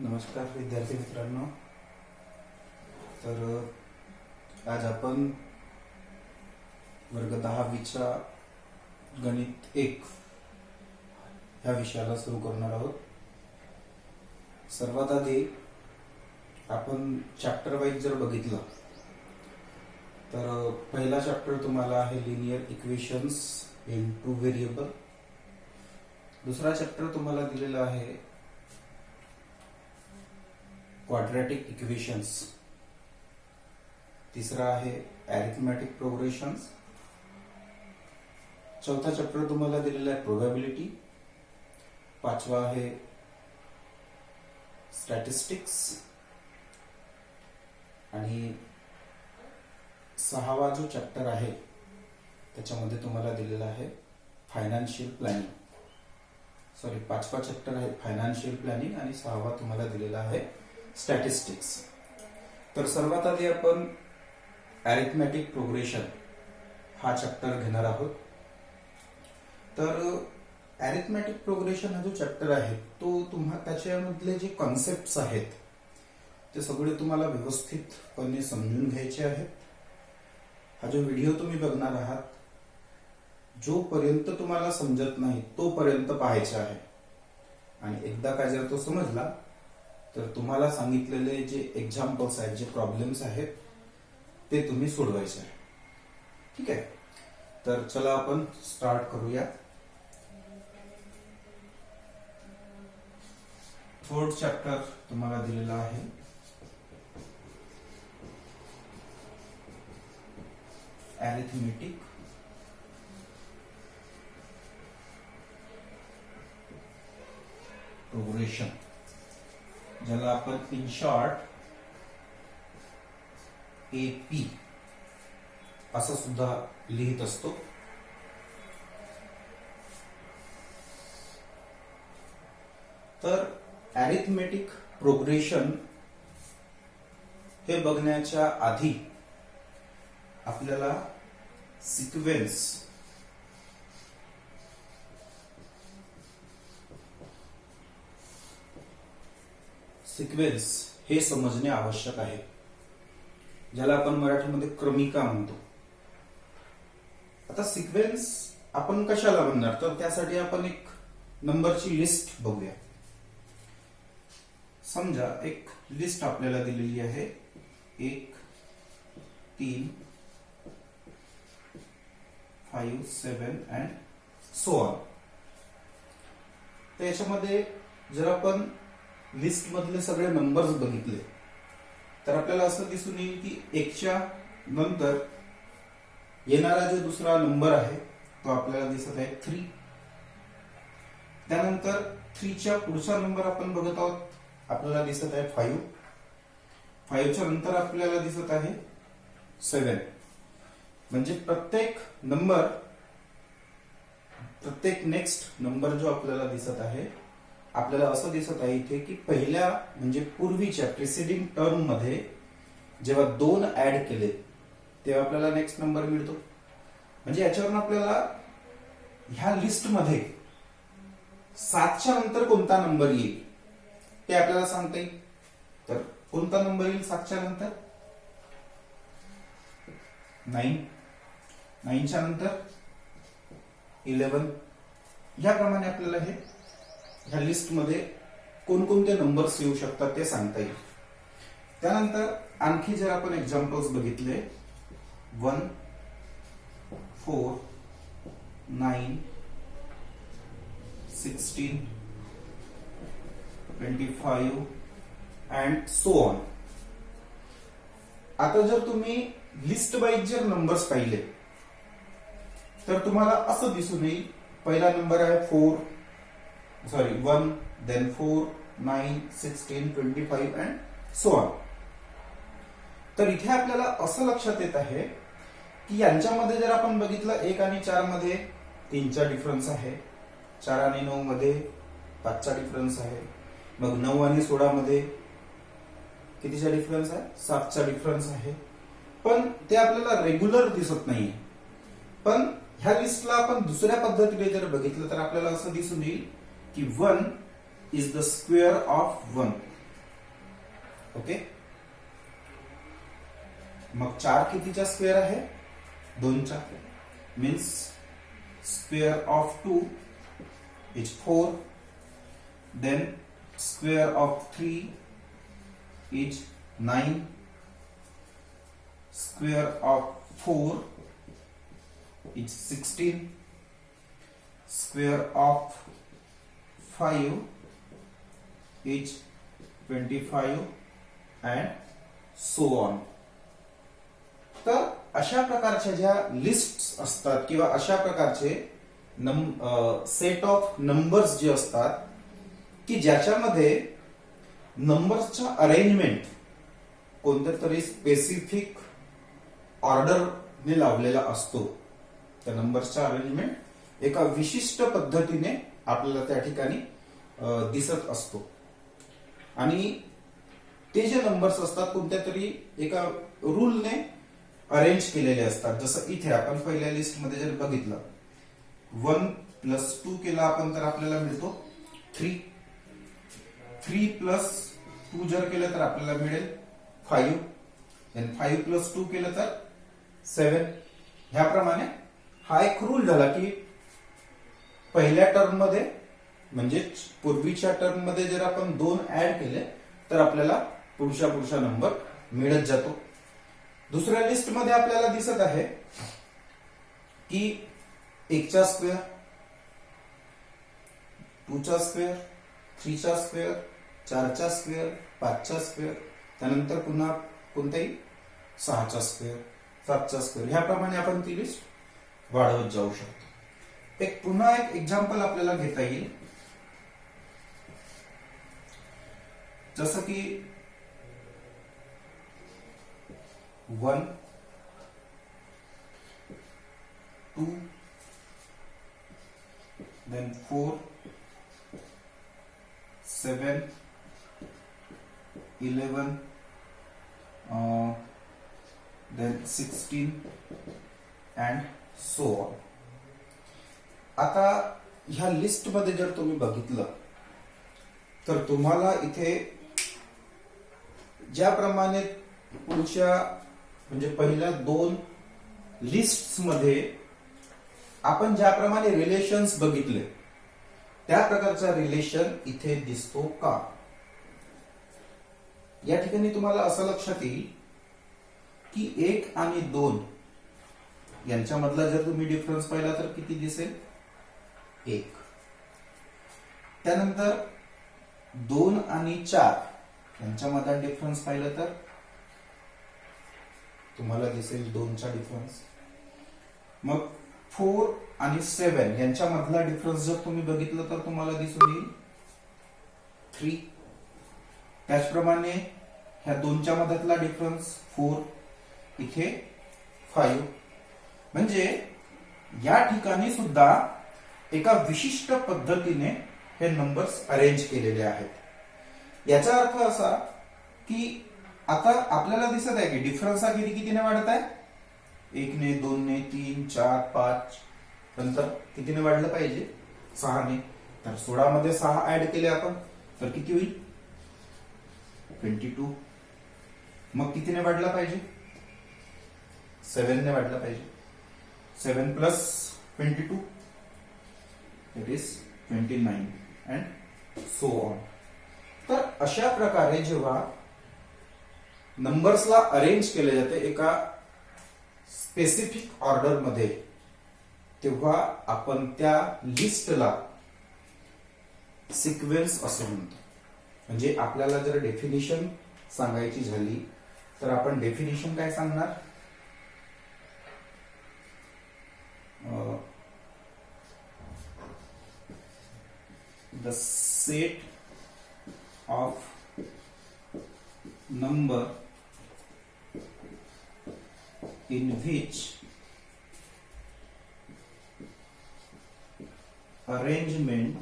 नमस्कार विद्यार्थी मित्रांनो. तर आज आपण वर्ग 10वीच्या गणित 1 ह्या विषयाला सुरू करणार आहोत. सर्वात आधी आपण चॅप्टर वाईज जर बघितलं तर पहिला चॅप्टर तुम्हाला आहे linear equations in two variable. दुसरा चॅप्टर तुम्हाला दिलेला आहे क्वाड्रॅटिक इक्वेशन्स. तिसरा आहे अरिथमॅटिक प्रोग्रेशन्स. चौथा चॅप्टर तुम्हाला दिलेला आहे प्रोबॅबिलिटी. पाचवा आहे स्टॅटिस्टिक्स आणि सहावा जो चॅप्टर आहे त्याच्यामध्ये तुम्हाला दिलेला आहे फायनान्शियल प्लॅनिंग. पाचवा चॅप्टर आहे फायनान्शियल प्लॅनिंग आणि सहावा तुम्हाला दिलेला आहे स्टॅटिस्टिक्स. तर सर्वात आधी आपण अरिथमॅटिक प्रोग्रेशन हा चॅप्टर घेणार आहोत. तर अरिथमॅटिक प्रोग्रेशन हा जो चॅप्टर आहे तो त्याच्यामधले जे कॉन्सेप्ट्स आहेत ते सगळे तुम्हाला व्यवस्थितपणे समजून घ्यायचे आहेत. हा जो व्हिडिओ तुम्ही बघणार आहात जोपर्यंत तुम्हाला समजत नाही तोपर्यंत पाहायचा आहे आणि एकदा का जर तो समजला तर तुम्हाला सांगितलेले जे एक्झाम्पल्स आहेत, जे प्रॉब्लेम्स आहेत ते तुम्ही सोडवायचे आहे. ठीक आहे. तर चला आपण स्टार्ट करूया. फोर्थ चॅप्टर तुम्हाला दिलेला आहे अरिथमेटिक प्रोग्रेशन, ज्याला आपण इन शॉर्ट AP असं सुद्धा लिहित असतो. तर अरिथमेटिक प्रोग्रेशन हे बघण्याच्या आधी आपल्याला सिक्वेन्स हे समजणे आवश्यक आहे, ज्याला आपण मराठीमध्ये क्रमिका म्हणतो. आता सिक्वेन्स आपण कशाला म्हणणार, तर त्यासाठी आपण एक नंबरची लिस्ट बघूया. समजा एक लिस्ट आपल्याला दिलेली आहे 1 3 5 7 अँड सो ऑन. तर याच्यामध्ये जर आपण लिस्ट मधले सगळे नंबर्स बघितले तर आपल्याला असं दिसून येईल की 1च्या नंतर येणारा जो दुसरा नंबर आहे तो आपल्याला दिसत आहे 3. त्यानंतर 3च्या पुढचा नंबर आपण बघत आहोत, आपल्याला दिसत आहे 5. 5च्या नंतर आपल्याला दिसत आहे 7. म्हणजे प्रत्येक नेक्स्ट नंबर जो आपल्याला दिसत आहे, आपल्याला असं दिसत आहे इथे की पहिल्या म्हणजे पूर्वीच्या प्रिसिडिंग टर्म मध्ये जेव्हा 2 ऍड केले तेव्हा आपल्याला नेक्स्ट नंबर मिळतो. म्हणजे याच्यावरून आपल्याला ह्या लिस्ट मध्ये 7च्या नंतर कोणता नंबर येईल ते आपल्याला सांगता येईल. तर कोणता नंबर येईल 7च्या नंतर? 9. 9च्या नंतर 11. याप्रमाणे आपल्याला ह्या लिस्ट मध्ये कोणकोणते नंबर्स येऊ शकतात ते सांगता येईल. त्यानंतर आणखी जर आपण एक्झाम्पल्स बघितले 1 4 9 16 25 अँड सो ऑन. आता जर तुम्ही लिस्ट वाईज जर नंबर्स पाहिले तर तुम्हाला असं दिसून येईल पहिला नंबर आहे 1, then 4, 9, 16, 25 अँड सो ऑन. तर इथे आपल्याला असं लक्षात येत आहे की यांच्यामध्ये जर आपण बघितलं 1 आणि 4 मध्ये 3चा डिफरन्स आहे, 4 आणि 9 मध्ये 5चा डिफरन्स आहे, मग 9 आणि 16 मध्ये कितीचा डिफरन्स आहे? 7चा डिफरन्स आहे. पण ते आपल्याला रेग्युलर दिसत नाहीये. पण ह्या लिस्टला आपण दुसऱ्या पद्धतीने जर बघितलं तर आपल्याला असं दिसून येईल की 1 is the square of 1. Okay, मग 4 कितीचा स्क्वेअर आहे? 2चा. Means square of 2 is 4. Then square of 3 is 9. Square of 4 is 16. Square of 5 is 25 and so on. तर अशा प्रकारच्या ज्या लिस्ट असतात किंवा अशा प्रकारचे सेट ऑफ नंबर्स जे असतात की ज्याच्यामध्ये नंबर्सचा अरेंजमेंट कोणत्या तरी स्पेसिफिक ऑर्डरने लावलेला असतो. त्या नंबर्सचा अरेंजमेंट एका विशिष्ट पद्धतीने आपल्याला त्या ठिकाणी दिसत असतो आणि ते जे नंबर्स असतात कोणत्या तरी एका रूलने अरेंज केलेले असतात. जसं इथे आपण पहिल्या लिस्ट मध्ये जर बघितलं 1 + 2 केला आपण तर आपल्याला मिळतो 3. 3 + 2 जर केलं तर आपल्याला मिळेल 5. 5 + 2 केलं तर 7. ह्याप्रमाणे हा एक रूल झाला की पहिल्या टर्म मध्ये म्हणजे पूर्वीच्या टर्म मध्ये जर आपण 2 ऍड केले तर आपल्याला पुढचा नंबर मिळत जातो. दुसऱ्या लिस्ट मध्ये आपल्याला दिसत आहे की 1 चा स्क्वेअर, 2 चा स्क्वेअर, 3 चा स्क्वेअर, 4 चा स्क्वेअर, 5 चा स्क्वेअर, त्यानंतर पुन्हा कोणताही 6 चा स्क्वेअर, 7 चा स्क्वेअर, ह्याप्रमाणे आपण ती लिस्ट वाढवत जाऊ शकतो. पुन्हा एक एक्झाम्पल आपल्याला घेता येईल. जसं की 1, 2, then 4, 7, 11, then 16 and so on. आता ह्या लिस्ट मध्ये जर तुम्ही बघितलं तर तुम्हाला इथे ज्याप्रमाणे पुढच्या म्हणजे पहिल्या 2 लिस्ट्स मध्ये आपण ज्याप्रमाणे रिलेशन्स बघितले त्या प्रकारचा रिलेशन इथे दिसतो का? या ठिकाणी तुम्हाला असं लक्षात येईल की 1 आणि 2 यांच्यामधला जर तुम्ही डिफरन्स पाहिला तर किती दिसेल? 1. त्यानंतर 2 आणि 4 यांच्यामधला डिफरन्स पाहिला तर तुम्हाला दिसेल 2 चा डिफरन्स. मग 4 आणि 7 यांच्यामधला डिफरन्स जर तुम्ही बघितलं तर तुम्हाला दिसून येईल 3. त्याचप्रमाणे ह्या 2 च्या मधातला डिफरन्स 4, इथे 5. म्हणजे या ठिकाणी सुद्धा एका विशिष्ट पद्धतीने हे नंबर्स अरेंज केलेले आहेत. याचा अर्थ असा की आता आपल्याला दिसत आहे की डिफरन्स हा कितीने वाढत आहे? 1 ने, 2 ने, 3, 4, 5, नंतर कितीने वाढलं पाहिजे? 6 ने. तर 16 मध्ये 6 ऍड केले आपण तर किती होईल? 22. मग कितीने वाढला पाहिजे? 7 ने वाढला पाहिजे. 7 + 22 it is 29 and so on. तर अशा प्रकारे जेव्हा नंबर्सला अरेंज केले जाते एका स्पेसिफिक ऑर्डर मध्ये तेव्हा आपण त्या लिस्टला सिक्वेन्स असं म्हणतो. म्हणजे आपल्याला जर डेफिनिशन सांगायची झाली तर आपण डेफिनिशन काय सांगणार? the set of number in which arrangement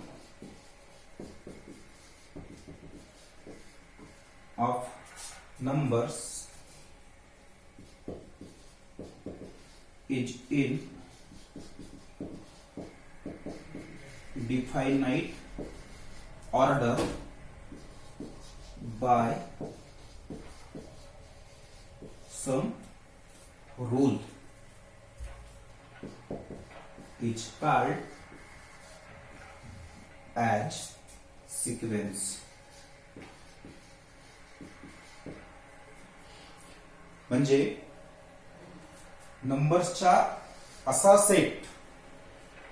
of numbers is in definite order by some rule is called as sequence. म्हणजे नंबर्सचा असा सेट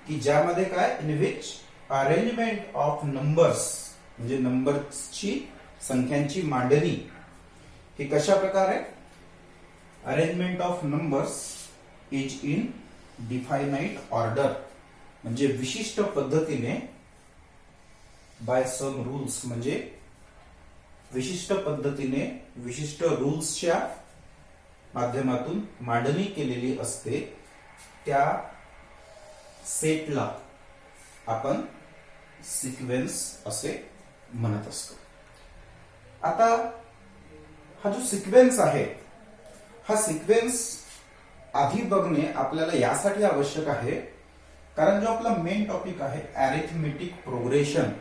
की ज्यामध्ये काय, in which arrangement of numbers म्हणजे नंबर्सची संख्यांची मांडणी ही कशा प्रकारे, arrangement of numbers is in definite order म्हणजे विशिष्ट पद्धतीने, बाय सम रूल्स म्हणजे विशिष्ट पद्धतीने विशिष्ट रूल्सच्या माध्यमातून मांडणी केलेली असते, त्या सेटला आपण सिक्वेन्स असे म्हणत असतो. आता हा जो सिक्वेन्स आहे, हा सिक्वेन्स आधी बघणे आपल्याला यासाठी आवश्यक आहे कारण जो आपला मेन टॉपिक आहे अरिथमेटिक प्रोग्रेशन,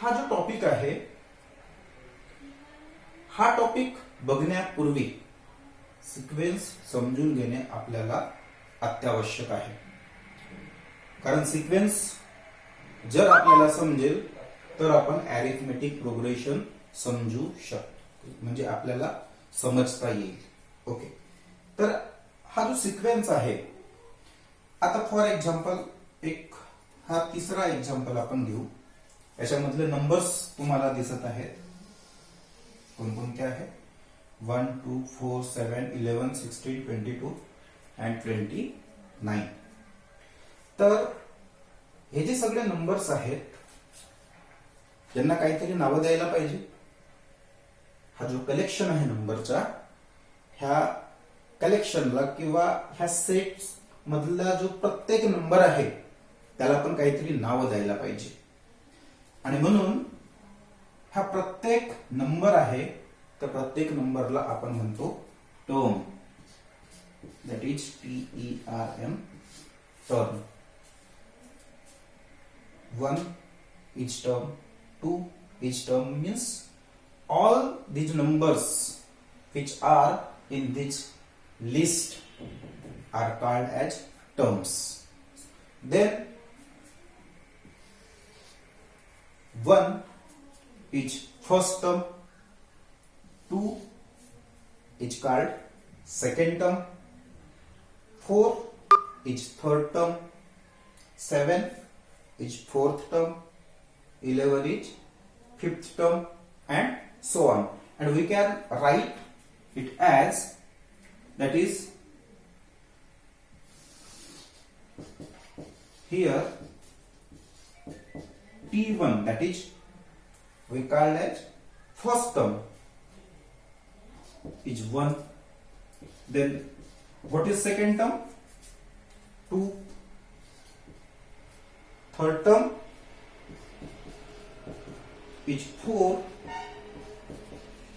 हा जो टॉपिक आहे, हा टॉपिक बघण्यापूर्वी सिक्वेन्स समजून घेणे आपल्याला अत्यावश्यक आहे. कारण सिक्वेन्स जर आपल्याला समजेल तर आपण अरिथमेटिक प्रोग्रेशन समजू शकतो, म्हणजे आपल्याला समजता येईल. ओके, तर हा जो सिक्वेन्स आहे, आता फॉर एक्झाम्पल एक हा तिसरा एक्झाम्पल आपण घेऊ. याच्यामधले नंबर्स तुम्हाला दिसत आहेत, कोणकोणते आहेत, 1 2 4 7 11 16 22 and 29. तर हे जे सगळे नंबर्स आहेत यांना काहीतरी नावं द्यायला पाहिजे. हा जो कलेक्शन आहे नंबरचा, ह्या कलेक्शनला किंवा ह्या सेट मधला जो प्रत्येक नंबर आहे त्याला आपण काहीतरी नावं द्यायला पाहिजे. आणि म्हणून हा प्रत्येक नंबर आहे, तर प्रत्येक नंबरला आपण म्हणतो term, that is TERM, term. 1 each term, 2 each term means all these numbers which are in this list are called as terms. Then 1 is first term, 2 is called second term, 4 is third term, 7 is fourth term, 11 is fifth term, and so on. And we can write it as, that is here T1, that is we call as first term is 1. Then what is second term? 2. Third term is 4.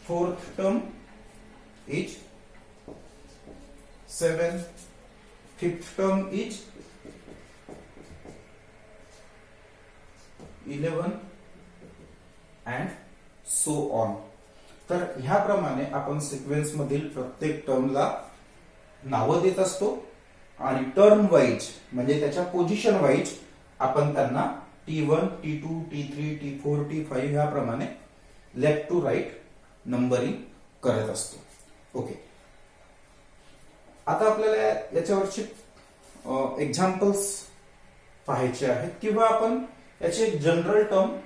Fourth term is 7. Fifth term is 11 and so on. तर ह्याप्रमाणे आपण sequence मधील प्रत्येक टर्मला नावं देत असतो आणि term wise म्हणजे त्याच्या पोझिशन वाईज आपण त्यांना T1, T2, T3, T4, T5 ह्याप्रमाणे लेफ्ट टू राईट नंबरिंग करत असतो. ओके, आता आपल्याला याच्यावरची एक्झाम्पल्स पाहायचे आहेत किंवा आपण याचे जनरल टर्म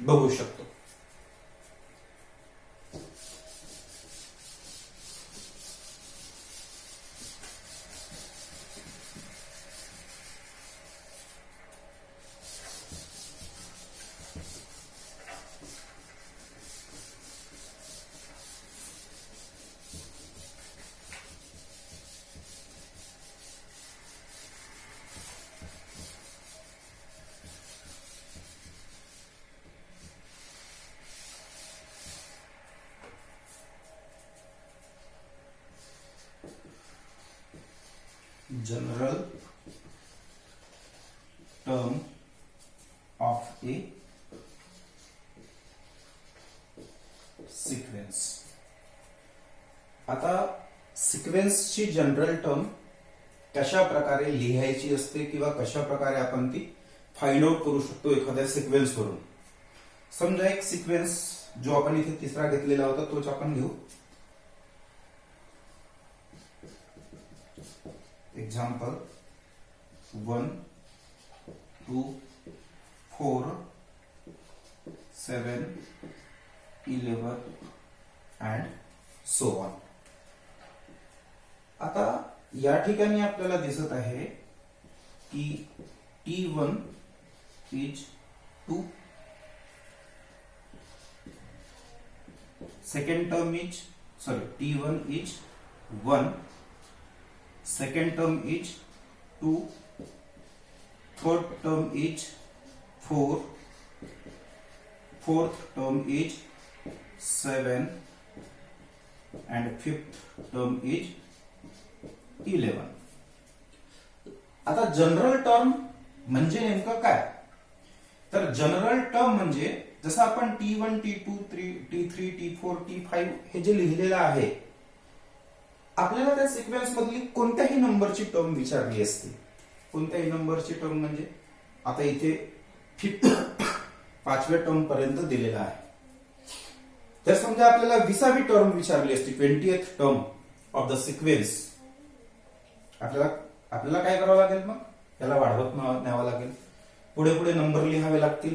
बघू शकतो. General term of a sequence. आता सिक्वेन्सची जनरल टर्म कशा प्रकारे लिहायची असते किंवा कशा प्रकारे आपण ती फाइंड आउट करू शकतो एखाद्या सिक्वेन्स वरून. समजा एक सिक्वेन्स जो आपण इथे तिसरा घेतलेला होता तोच आपण घेऊ. Example 1 2 4 7 11 and so on. आता या ठिकाणी आपल्याला दिसत आहे की T1 is 2, second term is T1 is 1, second term is 2, third term is 4, fourth term is 7 and fifth term is 11. आता जनरल टर्म म्हणजे नेमकं काय? तर जनरल टर्म म्हणजे जसं आपण T1, T2, T3, T4, T5 हे जे लिहिलेलं आहे, आपल्याला त्या सिक्वेन्स मधली कोणत्याही नंबरची टर्म विचारली असते. कोणत्याही नंबरची टर्म म्हणजे आता इथे 5व्या टर्म पर्यंत दिलेला आहे. तर समजा आपल्याला 20वी टर्म विचारली असती, 20th term of the sequence, आपल्याला काय करावं लागेल? मग त्याला वाढवत न्यावं लागेल, पुढे पुढे नंबर लिहावे लागतील.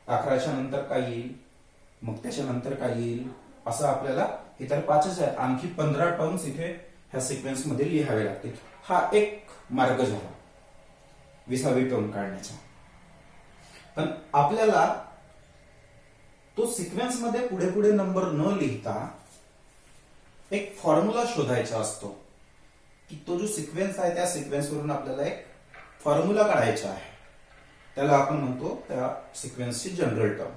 11च्या नंतर काय येईल, मग त्याच्या नंतर काय येईल, असं आपल्याला हे तर 5च आहेत, आणखी 15 टर्म्स इथे ह्या सिक्वेन्स मध्ये लिहावे लागतील. हा एक मार्ग झाला 20वी टर्म काढण्याचा. पण आपल्याला तो सिक्वेन्स मध्ये पुढे पुढे नंबर न लिहिता एक फॉर्म्युला शोधायचा असतो की तो जो सिक्वेन्स आहे त्या सिक्वेन्स वरून आपल्याला एक फॉर्म्युला काढायचा आहे. त्याला आपण म्हणतो त्या सिक्वेन्सची जनरल टर्म.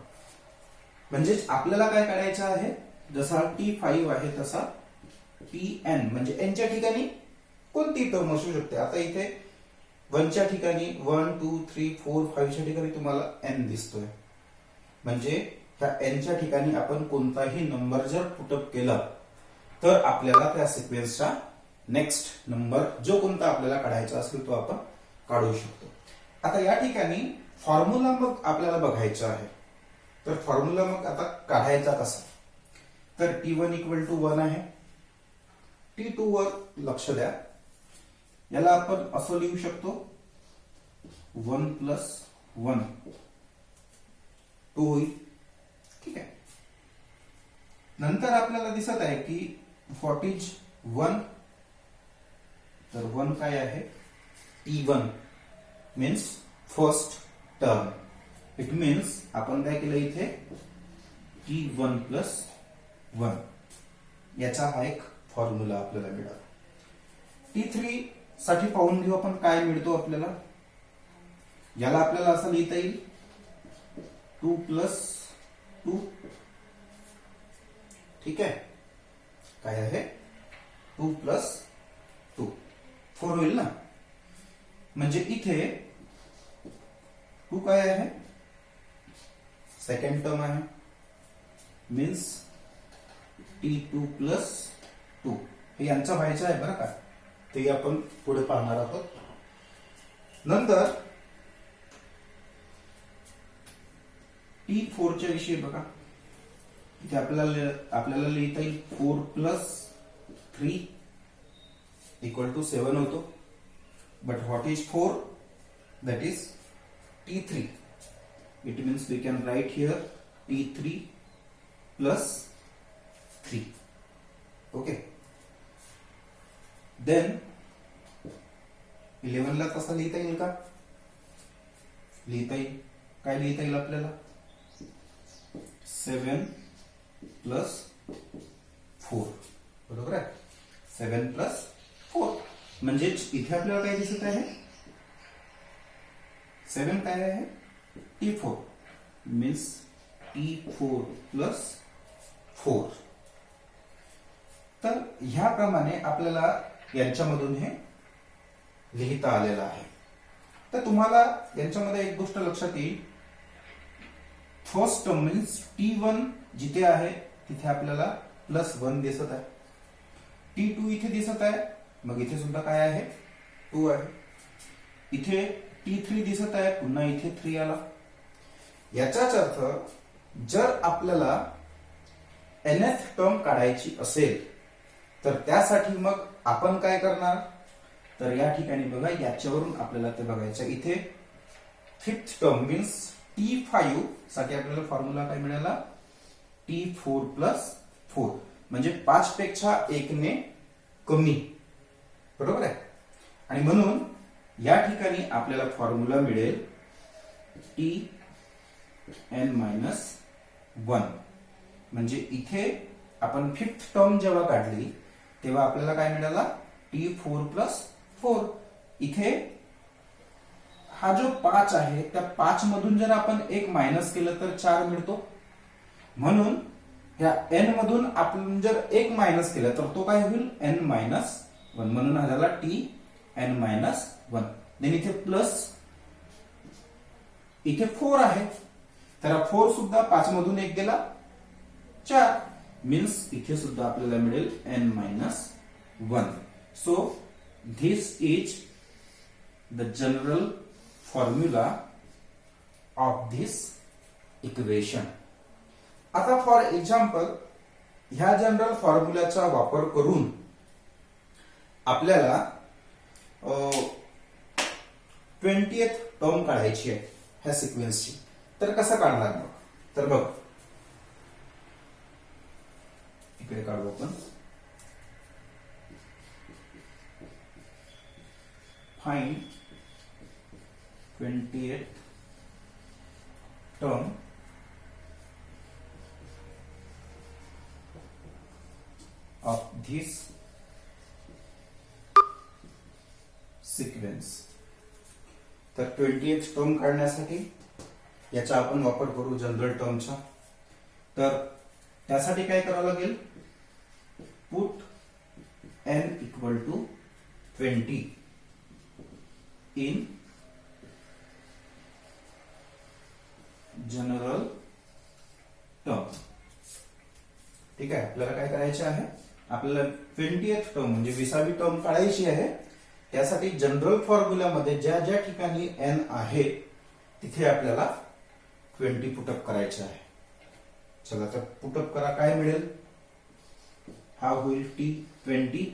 म्हणजेच आपल्याला काय काढायचं आहे, जसा T5 आहे तसा Tn, म्हणजे n च्या ठिकाणी कोणती टर्म असू शकते. आता इथे 1 च्या ठिकाणी 1 2 3 4 5 च्या ठिकाणी तुम्हाला n दिसतोय. म्हणजे ह्या n च्या ठिकाणी आपण कोणताही नंबर जर पुटअप केला तर आपल्याला त्या सिक्वेन्सचा नेक्स्ट नंबर जो कोणता आपल्याला काढायचा असेल तो आपण काढू शकतो. आता या ठिकाणी फॉर्म्युला मग आपल्याला बघायचा आहे. तर फॉर्म्युला मग आता काढायचा कसा? तर T1 इक्वल टू 1 आहे. T2 वर लक्ष द्या. याला आपण असं लिहू शकतो 1 प्लस 1 2 होईल. ठीक आहे. नंतर आपल्याला दिसत आहे की व्हॉट इज 1, तर 1 काय आहे? T1 means first term. It means आपण काय केलं इथे T1 प्लस 1 याचा हा एक फॉर्म्युला आपल्याला मिळाला. T3 साठी पाहून घेऊ आपण काय मिळतो आपल्याला. याला आपल्याला असं लिहिता येईल 2 प्लस 2. ठीक आहे. काय आहे? 2 प्लस 2 4 होईल ना. म्हणजे इथे 2 काय आहे? सेकंड टर्म आहे. मीन्स T2 प्लस 2 हे यांचा व्हायचं आहे बरं का. ते आपण पुढे पाहणार आहोत. नंतर T4 च्या विषयी बघा. इथे आपल्याला लिहिता येईल 4 प्लस 3 इक्वल टू 7 होतो. But what is 4? That is T3. It means we can write here T3 plus 3. Okay. Then 11 ला कसं लिहिता येईल का? लिहिता येईल. काय लिहिता येईल आपल्याला? 7 प्लस 4. बरोबर आहे. 7 प्लस 4 म्हणजेच इथे आपल्याला काय दिसत आहे? 7 काय आहे? T4 means T4 plus 4. तर ह्याप्रमाणे आपल्याला यांच्यामधून हे लिहिता आलेलं आहे. तर तुम्हाला यांच्यामध्ये एक गोष्ट लक्षात येईल. फर्स्ट टर्म मीन्स T1 जिथे आहे तिथे आपल्याला प्लस 1 दिसत आहे. T2 इथे दिसत आहे, मग इथे सुद्धा काय आहे 2 आहे. इथे T3 दिसत आहे, पुन्हा इथे 3 आला. याचाच अर्थ जर आपल्याला nth टर्म काढायची असेल तर त्यासाठी मग आपण काय करणार, तर या ठिकाणी बघा याच्यावरून आपल्याला ते बघायचं. इथे फिफ्थ टर्म मीन्स T5 साठी आपल्याला फॉर्म्युला काय मिळाला, T4 प्लस 4 म्हणजे 5 पेक्षा 1 ने कमी, बरोबर आहे. आणि म्हणून या ठिकाणी आपल्याला फॉर्म्युला मिळेल Tn मायनस 1. म्हणजे इथे आपण फिफ्थ टर्म जेव्हा काढली तेव्हा आपल्याला काय मिळाला, T4 प्लस 4. इथे हा जो 5 आहे त्या 5 मधून जर आपण 1 मायनस केलं तर 4 मिळतो. म्हणून ह्या n मधून आपण जर 1 मायनस केलं तर तो काय होईल, n मायनस 1. म्हणून हा झाला Tn मायनस 1. देन इथे प्लस, इथे 4 आहे तर 4 सुद्धा 5 मधून 1 गेला 4, मीन्स इथे सुद्धा आपल्याला मिळेल n minus 1. So this is the general formula of this equation. आता फॉर एक्झाम्पल ह्या जनरल फॉर्म्युलाचा वापर करून आपल्याला 20th टर्म काढायची आहे ह्या सिक्वेन्सची. तर कसं काढणार मग, तर बघ इकडे काढू आपण. Find 20th term of this sequence. तर 20th टर्म काढण्यासाठी याचा आपण वापर करू जनरल टर्मचा. तर त्यासाठी काय करावं लागेल, put n equal to 20 in general term. ठीक आहे, आपल्याला काय करायचे आहे, आपल्याला 20th टर्म म्हणजे 20वी टर्म काढायची आहे. त्यासाठी जनरल फॉर्म्युलामध्ये ज्या ज्या ठिकाणी n आहे तिथे आपल्याला 20 पुटअप करायचे आहे. चला तर पुटअप करा, काय मिळेल, हा होईल T20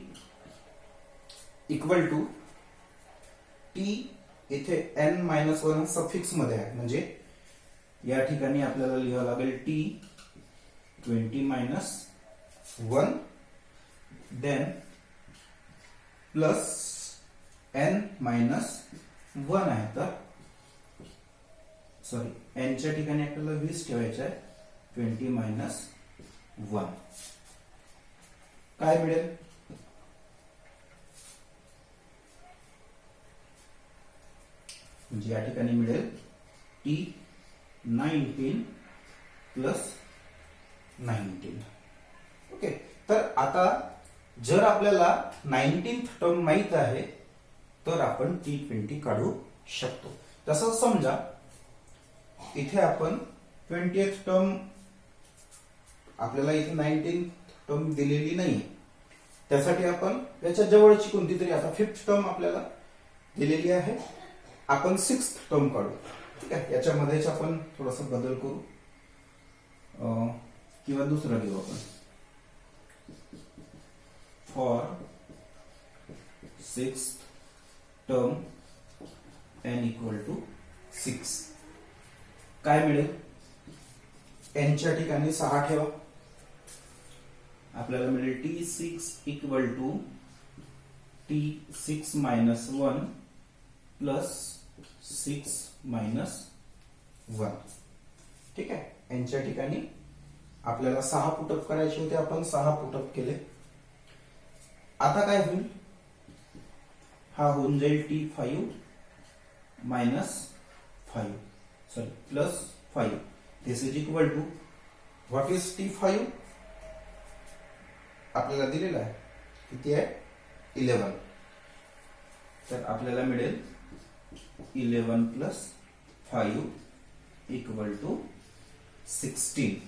इक्वल टू T इथे n मायनस 1 सफिक्स मध्ये आहे, म्हणजे या ठिकाणी आपल्याला लिहावं लागेल T20 minus 1 then plus n minus 1 आहे. तर सॉरी n च्या ठिकाणी आपल्याला 20 ठेवायचं आहे. 20 मायनस 1 काय मिळेल, म्हणजे या ठिकाणी मिळेल T19 प्लस 19. ओके, तर आता जर आपल्याला 19th टर्म माहित आहे तर आपण T20 काढू शकतो. तसं समजा इथे आपण 20th टर्म, आपल्याला इथे 19th टर्म दिलेली नाही, त्यासाठी आपण याच्या जवळची कोणती तरी, आता 5th टर्म आपल्याला दिलेली आहे, आपण 6th टर्म काढू. ठीक आहे, याच्यामध्येच आपण थोडासा बदल करू किंवा दुसरा घेऊ आपण. For 6th term n equal to 6 काय मिळेल, n च्या ठिकाणी 6 ठेवा, आपल्याला मिळेल T6 equal to T6 minus 1 plus 6 minus 1. ठीक आहे, n च्या ठिकाणी आपल्याला 6 पुटअप करायचे होते, आपण 6 पुटअप केले. आता काय होईल, हा होऊन जाईल T5 minus 5 sorry plus 5. This is equal to what is T5 आपल्याला दिलेला आहे, किती आहे 11. तर आपल्याला मिळेल 11 plus 5 equal to 16.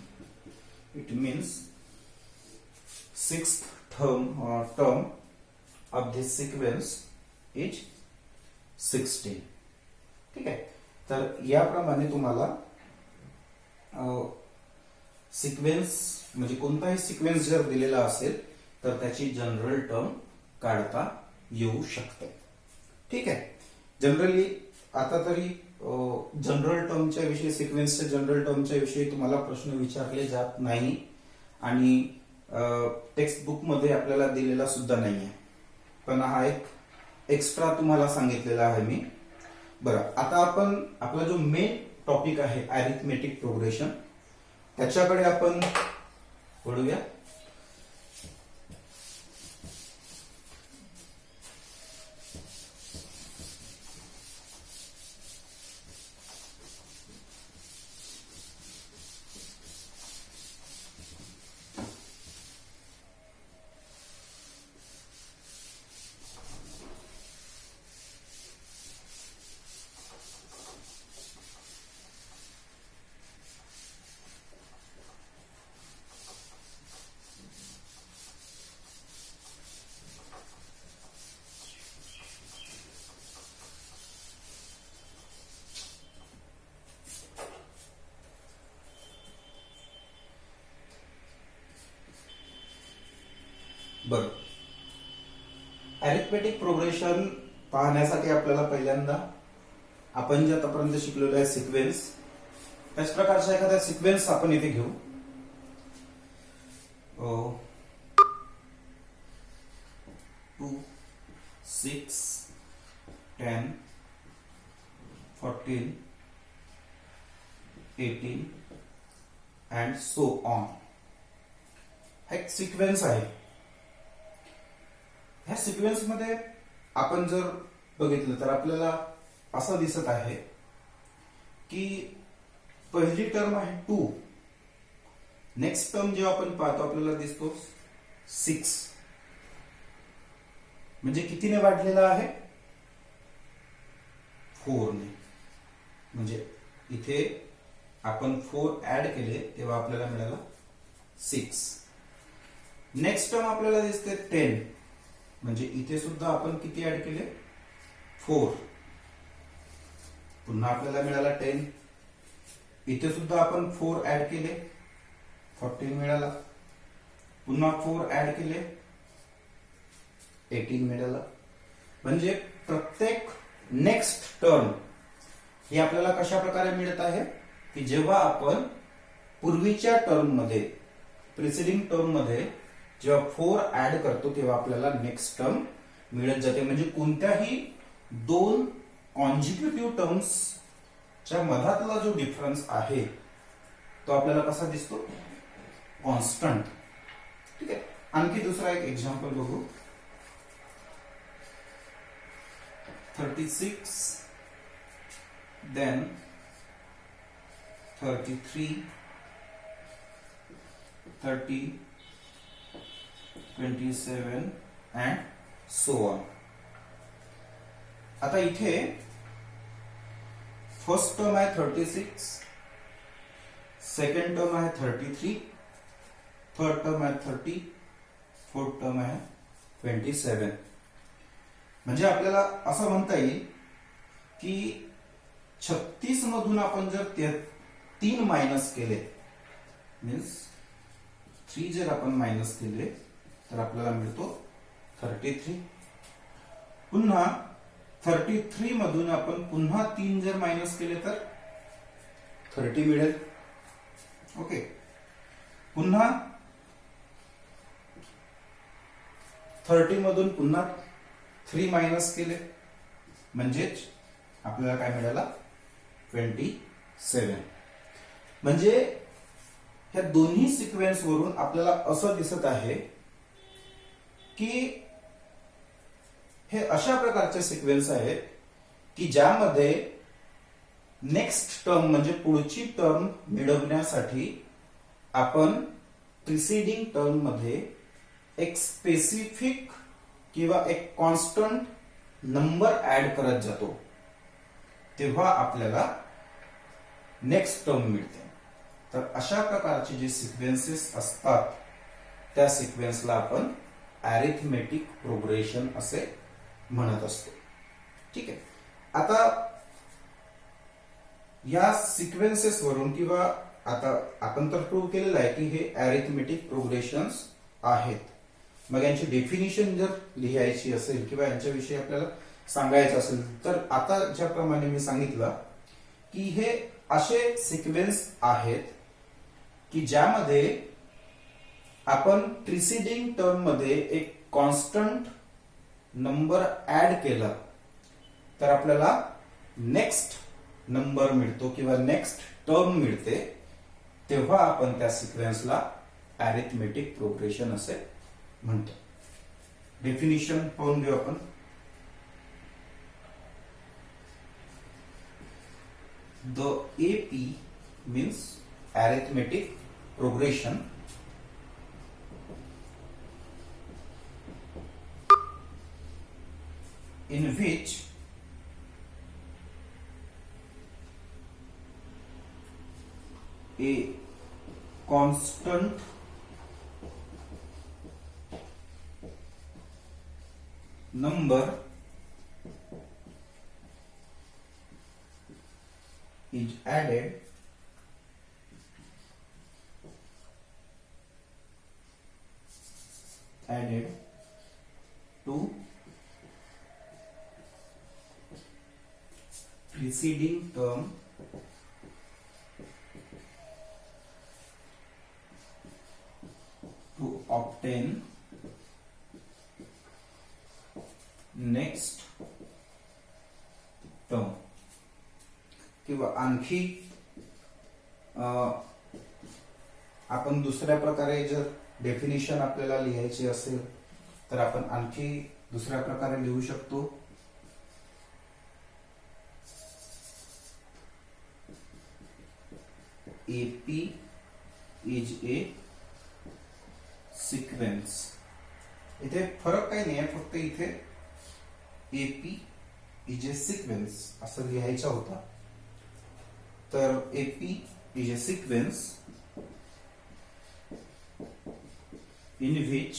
It means 6th term of this sequence is 16. ठीक आहे. तर याप्रमाणे तुम्हाला सिक्वेन्स म्हणजे कोणताही सिक्वेन्स जर दिलेला असेल तर त्याची जनरल टर्म काढता येऊ शकते. ठीक आहे. जनरली आता तरी जनरल टर्मच्या विषयी सिक्वेन्सच्या जनरल टर्मच्या विषयी तुम्हाला प्रश्न विचारले जात नाही आणि टेक्स्ट बुक मध्ये आपल्याला दिलेला सुद्धा नाहीये, पण हा एक एक्स्ट्रा तुम्हाला सांगितलेला आहे मी. बरं, आता आपण आपला जो मेन टॉपिक आहे अरिथमेटिक प्रोग्रेशन त्याच्याकडे आपण वळूया. बरं, अरिथमेटिक प्रोग्रेशन पाहण्यासाठी आपल्याला पहिल्यांदा आपण जे आतापर्यंत शिकलेलो आहे सिक्वेन्स, त्याच प्रकारचा एखादा सिक्वेन्स आपण इथे घेऊ. 2, 6, 10, 14, 18 अँड सो ऑन. हा एक सिक्वेन्स आहे. ह्या सिक्वेन्स मध्ये आपण जर बघितलं तर आपल्याला असं दिसत आहे की पहिली टर्म आहे 2, नेक्स्ट टर्म जेव्हा आपण पाहतो आपल्याला दिसतो 6, म्हणजे कितीने वाढलेला आहे 4 ने. म्हणजे इथे आपण 4 ऍड केले तेव्हा आपल्याला मिळाला 6. नेक्स्ट टर्म आपल्याला दिसते 10, म्हणजे इथे सुद्धा आपण किती ऍड केले 4. पुन्हा आपल्याला मिळाला 10. इथे सुद्धा आपण 4 ऍड केले 14 मिळाला. पुन्हा 4 ऍड केले 18 मिळाला. म्हणजे प्रत्येक नेक्स्ट टर्म ही आपल्याला कशा प्रकारे मिळत आहे की जेव्हा आपण पूर्वीच्या टर्म मध्ये प्रिसिडिंग टर्म मध्ये जेव्हा 4 ऍड करतो तेव्हा आपल्याला नेक्स्ट टर्म मिळत जाते. म्हणजे कोणत्याही दोन कॉन्जिक्युटिव्ह टर्म्स च्या मधातला जो डिफरन्स आहे तो आपल्याला कसा दिसतो कॉन्स्टंट. ठीक आहे. आणखी दुसरा एक एक्झाम्पल बघू. 36, then 33, 30, 27 and so on. आता इथे फर्स्ट टर्म आहे 36, सेकंड टर्म आहे 33, थर्ड टर्म आहे 30, फोर्थ टर्म आहे 27. म्हणजे आपल्याला असं म्हणता येईल की 36 मधून आपण जर 3 मायनस केले, मीन्स 3 जर आपण मायनस केले तर आपल्याला मिळतो 33. पुन्हा 33 मधून आपण पुन्हा 3 जर मायनस केले तर 30 मिळेल. ओके. पुन्हा 30 मधून पुन्हा 3 मायनस केले म्हणजेच आपल्याला काय मिळाला 27. म्हणजे ह्या दोन्ही सिक्वेन्स वरून आपल्याला असं दिसत आहे की हे अशा प्रकारचे सिक्वेन्स आहेत की ज्यामध्ये नेक्स्ट टर्म म्हणजे पुढची टर्म मिळवण्यासाठी आपण प्रिसिडिंग टर्म मध्ये एक स्पेसिफिक किंवा एक कॉन्स्टंट नंबर ऍड करत जातो तेव्हा आपल्याला नेक्स्ट टर्म मिळते. तर अशा प्रकारचे जे सिक्वेन्सेस असतात त्या सिक्वेन्सला आपण अरिथमेटिक प्रोग्रेशन असे म्हणत असतो. ठीक आहे. आता या सिक्वेन्सेस वरून किंवा आता आपण तर प्रूव्ह केलेलं आहे की हे अरिथमेटिक प्रोग्रेशन्स आहेत. मग यांची डेफिनिशन जर लिहायची असेल किंवा यांच्याविषयी आपल्याला सांगायचं असेल तर आता ज्याप्रमाणे मी सांगितलं की हे असे सिक्वेन्स आहेत की ज्यामध्ये आपण प्रिसिडिंग टर्म मध्ये एक कॉन्स्टंट नंबर ऍड केला तर आपल्याला नेक्स्ट नंबर मिळतो किंवा नेक्स्ट टर्म मिळते, तेव्हा आपण त्या सिक्वेन्सला अरिथमेटिक प्रोग्रेशन असे म्हणतो. डेफिनिशन पाहून घेऊ आपण. The AP means arithmetic progression in which a constant number is added to preceding term to obtain next term. किंवा आणखी आपण दुसऱ्या प्रकारे जर डेफिनेशन आपल्याला लिहायची असेल तर आपण आणखी दुसऱ्या प्रकारे लिहू शकतो. AP is a sequence. इथे फरक काही नाही, फक्त इथे AP is a sequence असं लिहायचा होता. तर AP is a sequence in which